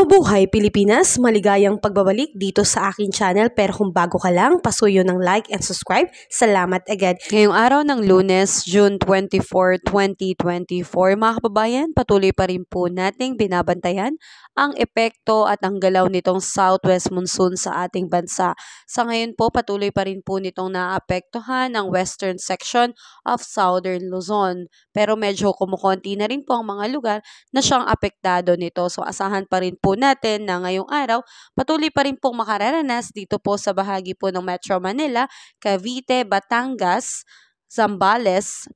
Mabuhay Pilipinas! Maligayang pagbabalik dito sa aking channel, pero kung bago ka lang, pasuyo ng like and subscribe. Salamat agad! Ngayong araw ng Lunes, June 24, 2024, mga kababayan, patuloy pa rin po nating binabantayan ang epekto at ang galaw nitong southwest monsoon sa ating bansa. Sa ngayon po, patuloy pa rin po nitong naapektuhan ang western section of southern Luzon. Pero medyo kumukonti na rin po ang mga lugar na siyang apektado nito. So asahan pa rin po natin na ngayong araw, patuloy pa rin pong makararanas dito po sa bahagi po ng Metro Manila, Cavite, Batangas, Zambales,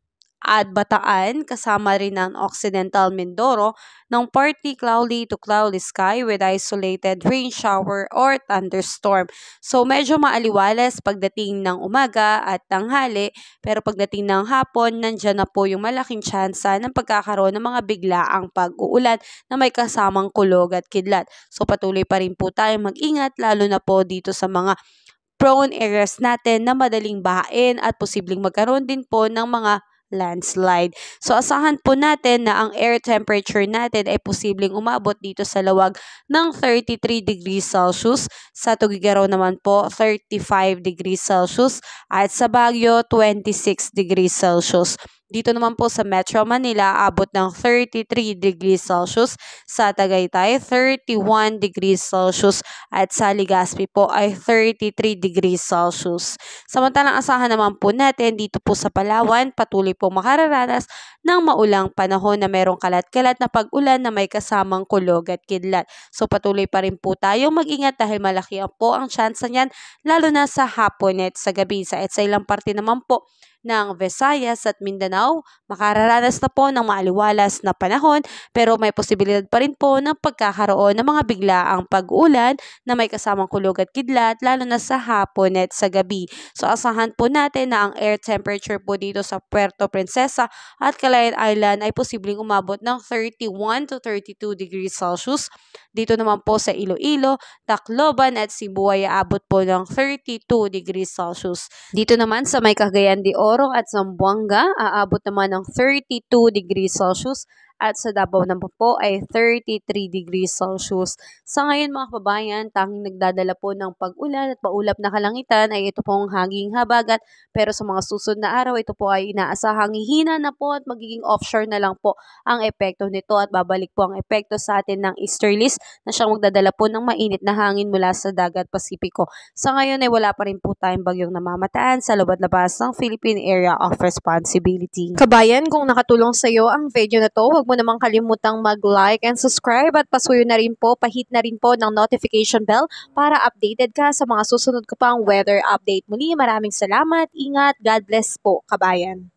at Bataan, kasama rin ang Occidental Mindoro, ng partly cloudy to cloudy sky with isolated rain shower or thunderstorm. So medyo maaliwalas pagdating ng umaga at tanghali, pero pagdating ng hapon, nandyan na po yung malaking tsansa ng pagkakaroon ng mga biglaang pag-uulan na may kasamang kulog at kidlat. So patuloy pa rin po tayong mag-ingat, lalo na po dito sa mga prone areas natin na madaling bahain at posibleng magkaroon din po ng mga landslide. So asahan po natin na ang air temperature natin ay posibleng umabot dito sa Lawag ng 33 degrees Celsius, sa Tuguegarao naman po 35 degrees Celsius, at sa Baguio 26 degrees Celsius. Dito naman po sa Metro Manila, abot ng 33 degrees Celsius, sa Tagaytay 31 degrees Celsius, at sa Legazpi po ay 33 degrees Celsius. Samantalang asahan naman po natin dito po sa Palawan, patuloy po makararanas ng maulang panahon na merong kalat-kalat na pag-ulan na may kasamang kulog at kidlat. So patuloy pa rin po tayong mag-ingat dahil malaki po ang tsansa niyan, lalo na sa hapon at sa gabi. Sa ilang parte naman po ng Visayas at Mindanao, makararanas na po ng maaliwalas na panahon, pero may posibilidad pa rin po ng pagkakaroon ng mga biglaang pag-ulan na may kasamang kulog at kidlat, lalo na sa hapon at sa gabi. So asahan po natin na ang air temperature po dito sa Puerto Princesa at Calayan Island ay posibleng umabot ng 31 to 32 degrees Celsius. Dito naman po sa Iloilo, Tacloban at Cebu ay aabot po ng 32 degrees Celsius. Dito naman sa may Cagayan de Oro at Zamboanga, aabot naman ng 32 degrees Celsius, at sa Davao naman po ay 33 degrees Celsius. Sa ngayon mga kababayan, tanging nagdadala po ng pag-ulan at maulap na kalangitan ay ito pong hanging habagat, pero sa mga susunod na araw, ito po ay inaasahang hihina na po at magiging offshore na lang po ang epekto nito, at babalik po ang epekto sa atin ng easterlies na siyang magdadala po ng mainit na hangin mula sa dagat Pasipiko. Sa ngayon ay wala pa rin po tayong bagyong namamataan sa lubad-labas ng Philippine Area of Responsibility. Kabayan, kung nakatulong sa iyo ang video na to, huwag mo namang kalimutang mag-like and subscribe, at pasuyo na rin po, pahit na rin po ng notification bell para updated ka sa mga susunod ko pang weather update. Muli, maraming salamat, ingat, God bless po, kabayan.